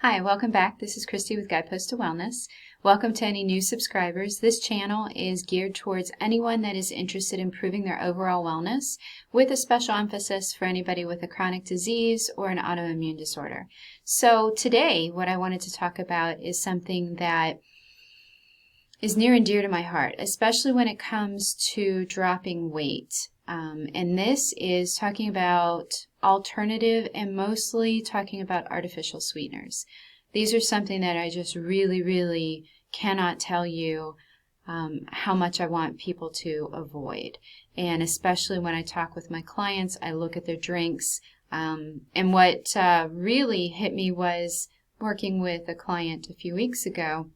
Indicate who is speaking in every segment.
Speaker 1: Hi, welcome back. This is Christy with Guidepost to Wellness. Welcome to any new subscribers. This channel is geared towards anyone that is interested in improving their overall wellness, with a special emphasis for anybody with a chronic disease or an autoimmune disorder. So today, what I wanted to talk about is something that is near and dear to my heart, especially when it comes to dropping weight. And this is talking about alternative and mostly talking about artificial sweeteners. These are something that I just really cannot tell you how much I want people to avoid. And especially when I talk with my clients, I look at their drinks. And what really hit me was working with a client a few weeks ago.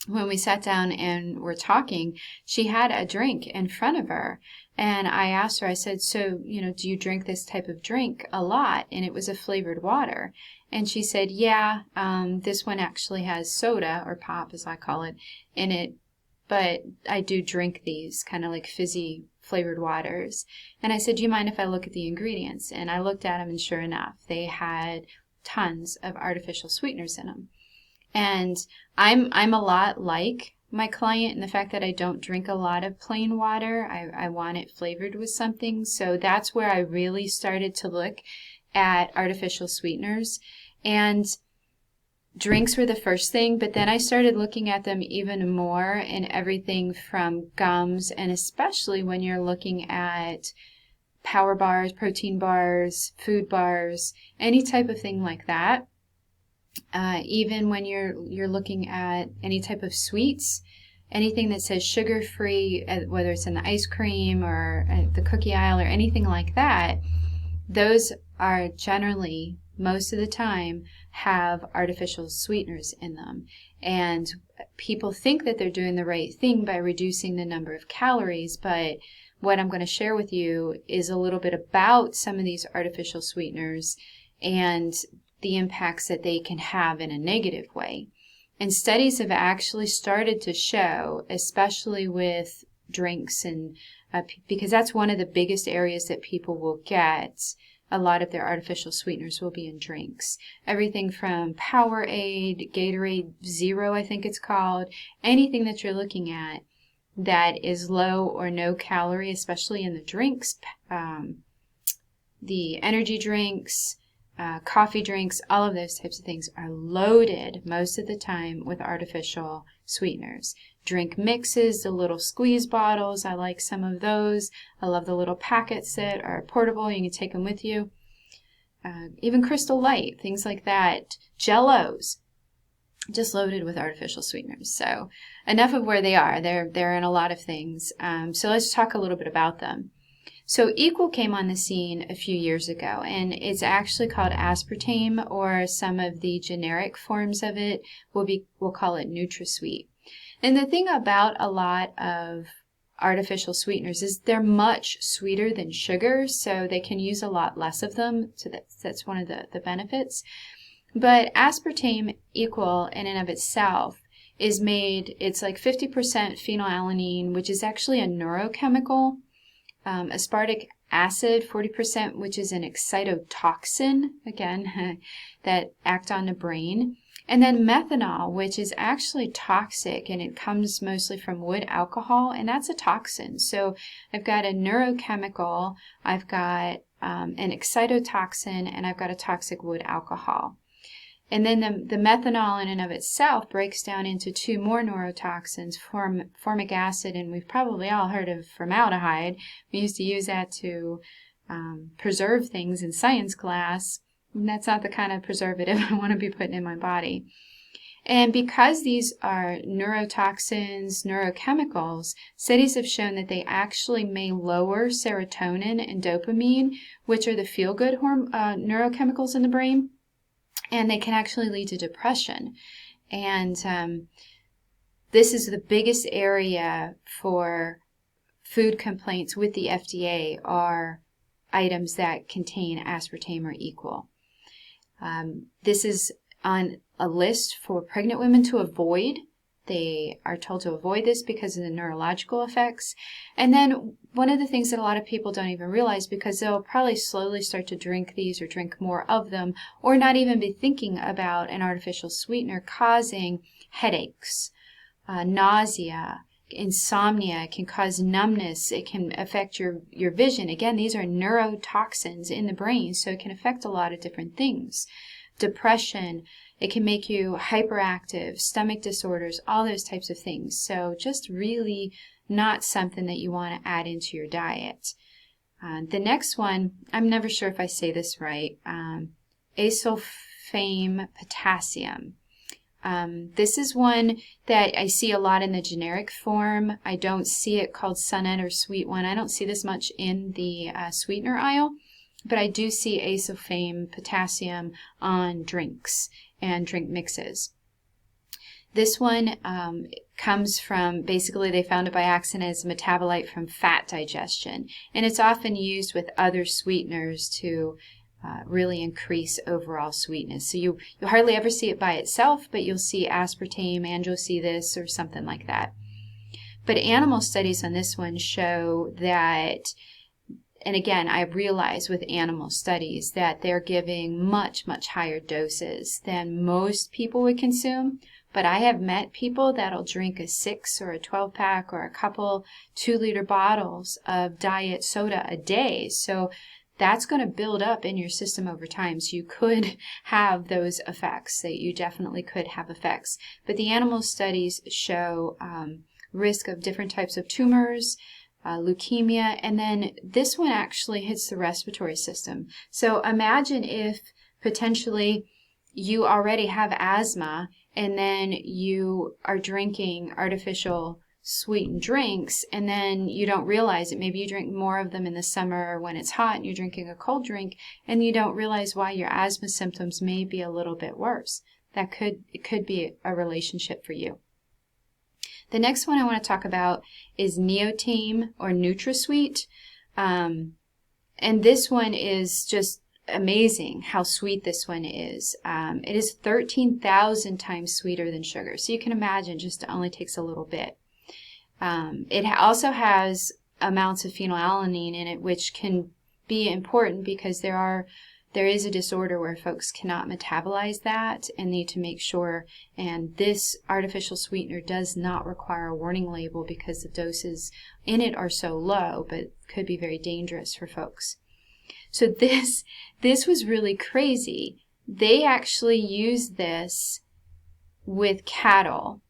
Speaker 1: When we sat down and were talking, she had a drink in front of her. And I asked her, I said, so, do you drink this type of drink a lot? And it was a flavored water. And she said, yeah, this one actually has soda, or pop as I call it, in it. But I do drink these kind of like fizzy flavored waters. And I said, do you mind if I look at the ingredients? And I looked at them, and sure enough, they had tons of artificial sweeteners in them. And I'm a lot like my client in the fact that I don't drink a lot of plain water. I want it flavored with something. So that's where I really started to look at artificial sweeteners. And drinks were the first thing, but then I started looking at them even more in everything from gums, and especially when you're looking at power bars, protein bars, food bars, any type of thing like that. Even when you're looking at any type of sweets, anything that says sugar-free, whether it's in the ice cream or the cookie aisle or anything like that, those are generally, most of the time, have artificial sweeteners in them. And people think that they're doing the right thing by reducing the number of calories, but what I'm going to share with you is a little bit about some of these artificial sweeteners and the impacts that they can have in a negative way. And studies have actually started to show, especially with drinks, and because that's one of the biggest areas that people will get a lot of their artificial sweeteners will be in drinks. Everything from Powerade, Gatorade Zero, I think it's called, anything that you're looking at that is low or no calorie, especially in the drinks, the energy drinks, coffee drinks, all of those types of things are loaded most of the time with artificial sweeteners. Drink mixes, the little squeeze bottles, I like some of those. I love the little packets that are portable, you can take them with you. Even Crystal Light, things like that. Jellos, just loaded with artificial sweeteners. So enough of where they are. They're in a lot of things. So let's talk a little bit about them. So Equal came on the scene a few years ago, and it's actually called aspartame, or some of the generic forms of it we'll call it NutraSweet. And the thing about a lot of artificial sweeteners is they're much sweeter than sugar, so they can use a lot less of them. So that's one of the benefits. But aspartame Equal in and of itself is made, it's like 50% phenylalanine, which is actually a neurochemical. Aspartic acid, 40%, which is an excitotoxin, again, that act on the brain. And then methanol, which is actually toxic, and it comes mostly from wood alcohol, and that's a toxin. So I've got a neurochemical, I've got an excitotoxin, and I've got a toxic wood alcohol. And then the methanol in and of itself breaks down into two more neurotoxins, formic acid, and we've probably all heard of formaldehyde. We used to use that to preserve things in science class. And that's not the kind of preservative I want to be putting in my body. And because these are neurotoxins, neurochemicals, studies have shown that they actually may lower serotonin and dopamine, which are the feel-good neurochemicals in the brain. And they can actually lead to depression. And this is the biggest area for food complaints with the FDA are items that contain aspartame or Equal. This is on a list for pregnant women to avoid. They are told to avoid this because of the neurological effects. And then one of the things that a lot of people don't even realize, because they'll probably slowly start to drink these or drink more of them, or not even be thinking about an artificial sweetener causing headaches, nausea, insomnia. It can cause numbness. It can affect your vision. Again, these are neurotoxins in the brain, so it can affect a lot of different things. Depression, it can make you hyperactive, stomach disorders, all those types of things. So just really not something that you want to add into your diet. The next one, I'm never sure if I say this right, aspartame potassium. This is one that I see a lot in the generic form. I don't see it called Sunnet or Sweet One. I don't see this much in the sweetener aisle, but I do see aspartame potassium on drinks and drink mixes. This one comes from, basically they found it by accident as a metabolite from fat digestion, and it's often used with other sweeteners to really increase overall sweetness. So you'll hardly ever see it by itself, but you'll see aspartame and you'll see this or something like that. But animal studies on this one show that, and again, I realize with animal studies that they're giving much, much higher doses than most people would consume. But I have met people that'll drink a 6 or a 12 pack or a couple 2-liter bottles of diet soda a day. So that's going to build up in your system over time. So you could have those effects, that you definitely could have effects. But the animal studies show risk of different types of tumors, leukemia, and then this one actually hits the respiratory system. So imagine if potentially you already have asthma and then you are drinking artificial sweetened drinks, and then you don't realize it. Maybe you drink more of them in the summer when it's hot and you're drinking a cold drink, and you don't realize why your asthma symptoms may be a little bit worse. It could be a relationship for you. The next one I want to talk about is Neotame or NutraSweet. And this one is just amazing how sweet this one is. It is 13,000 times sweeter than sugar. So you can imagine just it only takes a little bit. It also has amounts of phenylalanine in it, which can be important because there is a disorder where folks cannot metabolize that and need to make sure. And this artificial sweetener does not require a warning label because the doses in it are so low, but could be very dangerous for folks. So this was really crazy. They actually use this with cattle.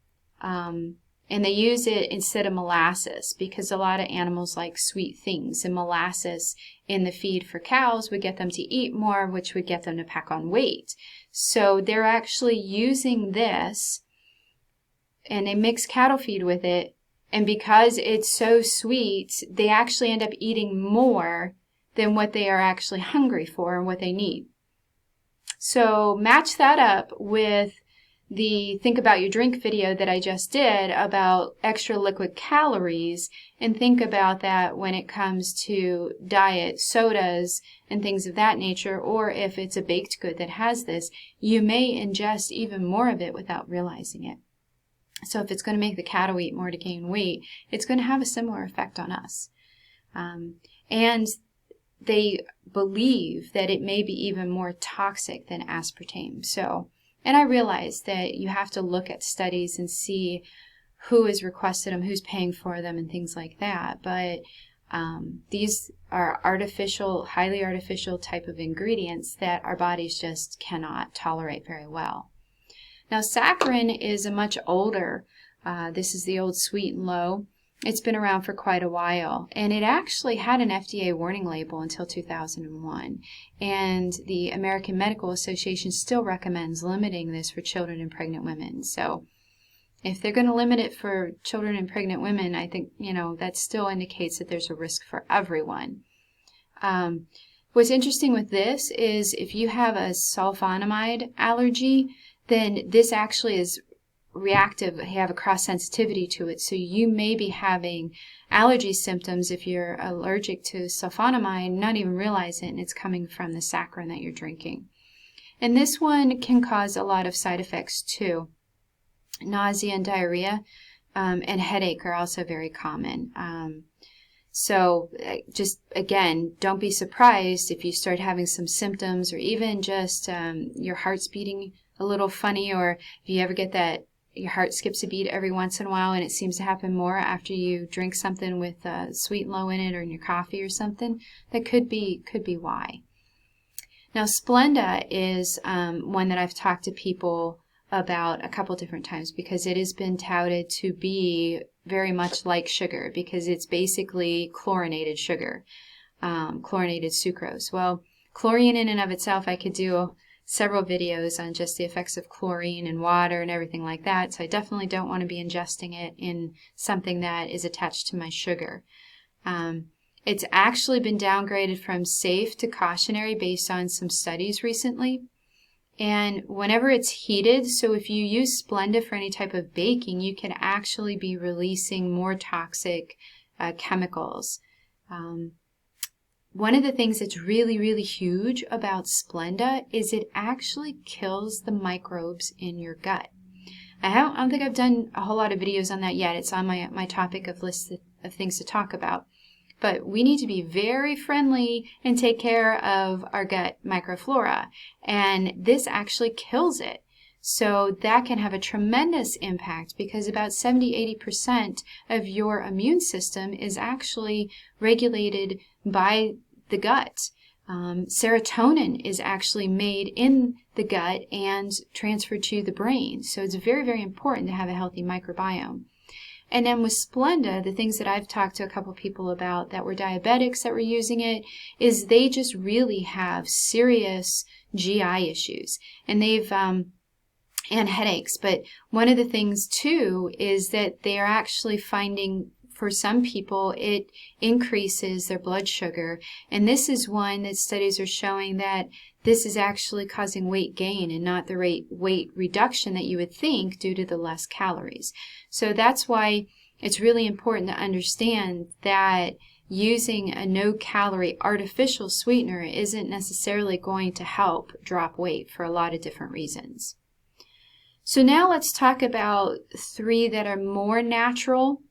Speaker 1: And they use it instead of molasses because a lot of animals like sweet things, and molasses in the feed for cows would get them to eat more, which would get them to pack on weight. So they're actually using this, and they mix cattle feed with it, and because it's so sweet, they actually end up eating more than what they are actually hungry for and what they need. So match that up with the Think About Your Drink video that I just did about extra liquid calories, and think about that when it comes to diet sodas and things of that nature, or if it's a baked good that has this, you may ingest even more of it without realizing it. So if it's going to make the cattle eat more to gain weight, it's going to have a similar effect on us. And they believe that it may be even more toxic than aspartame. And I realize that you have to look at studies and see who has requested them, who's paying for them, and things like that. But these are artificial, highly artificial type of ingredients that our bodies just cannot tolerate very well. Now, saccharin is a much older, this is the old sweet and low. It's been around for quite a while, and it actually had an FDA warning label until 2001, and the American Medical Association still recommends limiting this for children and pregnant women. So if they're going to limit it for children and pregnant women, I think, that still indicates that there's a risk for everyone. What's interesting with this is if you have a sulfonamide allergy, then this actually is reactive, have a cross sensitivity to it, so you may be having allergy symptoms if you're allergic to sulfonamide, not even realize it, and it's coming from the saccharin that you're drinking. And this one can cause a lot of side effects too. nausea and diarrhea, and headache are also very common. So just, again, don't be surprised if you start having some symptoms, or even just your heart's beating a little funny, or if you ever get that your heart skips a beat every once in a while, and it seems to happen more after you drink something with sweet and low in it, or in your coffee or something. That could be why. Now, Splenda is one that I've talked to people about a couple different times, because it has been touted to be very much like sugar, because it's basically chlorinated sugar, chlorinated sucrose. Well, chlorine in and of itself, I could do several videos on just the effects of chlorine in water and everything like that, so I definitely don't want to be ingesting it in something that is attached to my sugar. It's actually been downgraded from safe to cautionary based on some studies recently. And whenever it's heated, so if you use Splenda for any type of baking, you can actually be releasing more toxic chemicals. One of the things that's really, really huge about Splenda is it actually kills the microbes in your gut. I don't think I've done a whole lot of videos on that yet. It's on my topic of list of things to talk about. But we need to be very friendly and take care of our gut microflora. And this actually kills it. So that can have a tremendous impact, because about 70-80% of your immune system is actually regulated by the gut. Serotonin is actually made in the gut and transferred to the brain. So it's very, very important to have a healthy microbiome. And then with Splenda, the things that I've talked to a couple people about that were diabetics that were using it, is they just really have serious GI issues, and and headaches. But one of the things too is that they are actually finding, for some people, it increases their blood sugar. And this is one that studies are showing that this is actually causing weight gain and not the weight reduction that you would think, due to the less calories. So that's why it's really important to understand that using a no-calorie artificial sweetener isn't necessarily going to help drop weight for a lot of different reasons. So now let's talk about 3 that are more natural.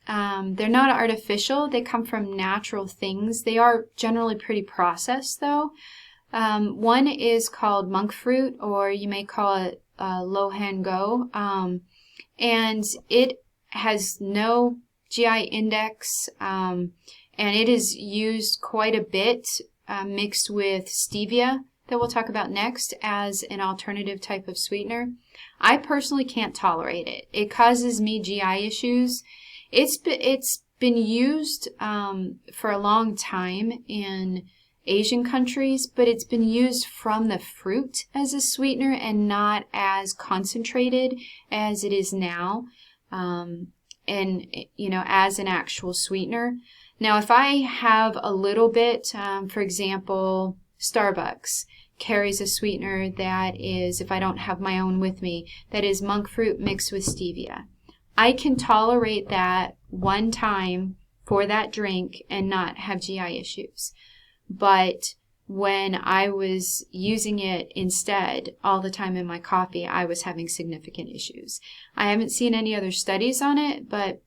Speaker 1: They're not artificial. They come from natural things. They are generally pretty processed, though. One is called monk fruit, or you may call it lohan go, and it has no GI index, and it is used quite a bit mixed with stevia, that we'll talk about next, as an alternative type of sweetener. I personally can't tolerate it. It causes me GI issues. It's been used for a long time in Asian countries, but it's been used from the fruit as a sweetener and not as concentrated as it is now, and as an actual sweetener. Now, if I have a little bit, for example, Starbucks carries a sweetener that is, if I don't have my own with me, that is monk fruit mixed with stevia. I can tolerate that one time for that drink and not have GI issues. But when I was using it instead all the time in my coffee, I was having significant issues. I haven't seen any other studies on it, but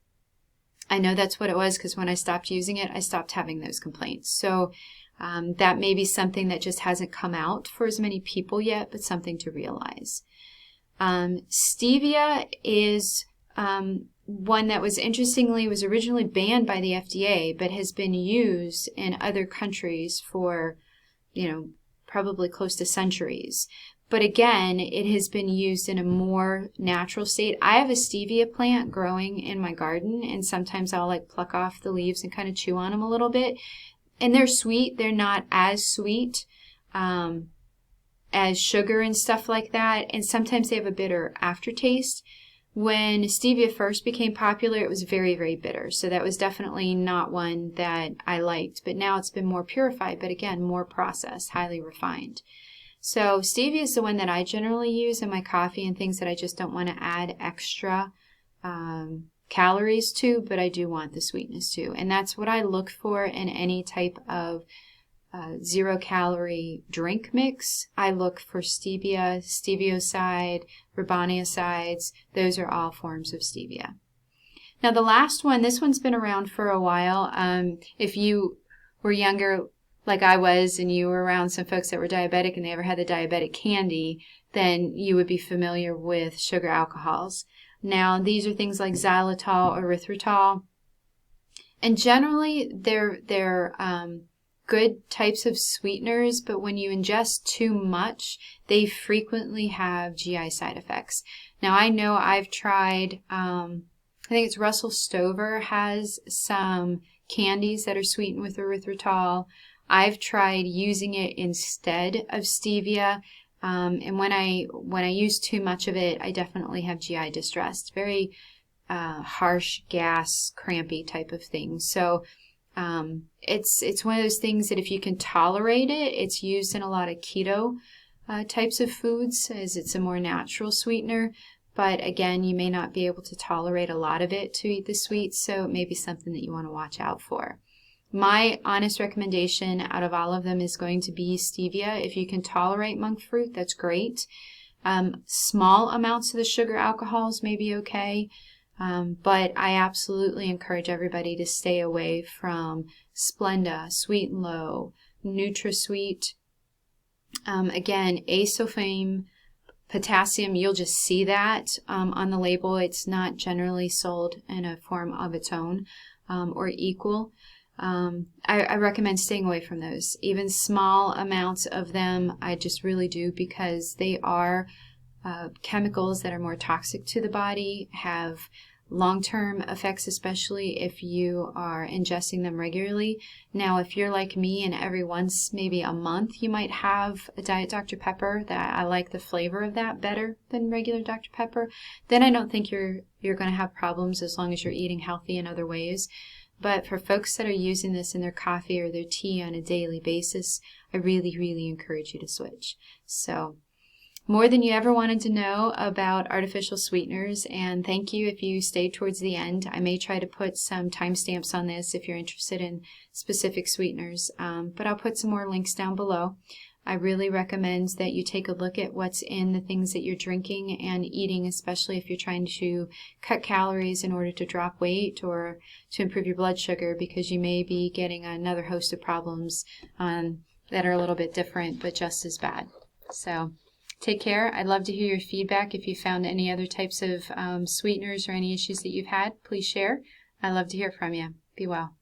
Speaker 1: I know that's what it was, because when I stopped using it, I stopped having those complaints. So that may be something that just hasn't come out for as many people yet, but something to realize. Stevia is one that was originally banned by the FDA, but has been used in other countries for, probably close to centuries. But again, it has been used in a more natural state. I have a stevia plant growing in my garden, and sometimes I'll pluck off the leaves and kind of chew on them a little bit. And they're sweet. They're not as sweet as sugar and stuff like that. And sometimes they have a bitter aftertaste. When stevia first became popular, it was very, very bitter. So that was definitely not one that I liked. But now it's been more purified, but again, more processed, highly refined. So stevia is the one that I generally use in my coffee and things that I just don't want to add extra calories to, but I do want the sweetness too. And that's what I look for in any type of 0-calorie drink mix, I look for stevia, stevioside, riboniosides. Those are all forms of stevia. Now the last one, this one's been around for a while. If you were younger like I was and you were around some folks that were diabetic and they ever had the diabetic candy, then you would be familiar with sugar alcohols. Now these are things like xylitol, erythritol, and generally they're good types of sweeteners, but when you ingest too much, they frequently have GI side effects. Now I know I've tried, I think it's Russell Stover has some candies that are sweetened with erythritol. I've tried using it instead of stevia, and when I use too much of it, I definitely have GI distress. It's very harsh, gas, crampy type of thing. So it's one of those things that if you can tolerate it, it's used in a lot of keto types of foods, as it's a more natural sweetener. But again, you may not be able to tolerate a lot of it to eat the sweets, so it may be something that you want to watch out for. My honest recommendation out of all of them is going to be stevia. If you can tolerate monk fruit, that's great. Small amounts of the sugar alcohols may be okay, but I absolutely encourage everybody to stay away from Splenda, Sweet and Low, NutraSweet. Again, aspartame, potassium, you'll just see that on the label. It's not generally sold in a form of its own or equal. I recommend staying away from those. Even small amounts of them, I just really do, because they are chemicals that are more toxic to the body, have long-term effects, especially if you are ingesting them regularly. Now, if you're like me and every once, maybe a month, you might have a Diet Dr. Pepper, that I like the flavor of that better than regular Dr. Pepper, then I don't think you're going to have problems as long as you're eating healthy in other ways. But for folks that are using this in their coffee or their tea on a daily basis, I really, really encourage you to switch. So, more than you ever wanted to know about artificial sweeteners, and thank you if you stayed towards the end. I may try to put some timestamps on this if you're interested in specific sweeteners, but I'll put some more links down below. I really recommend that you take a look at what's in the things that you're drinking and eating, especially if you're trying to cut calories in order to drop weight or to improve your blood sugar, because you may be getting another host of problems that are a little bit different but just as bad. So take care. I'd love to hear your feedback. If you found any other types of sweeteners or any issues that you've had, please share. I'd love to hear from you. Be well.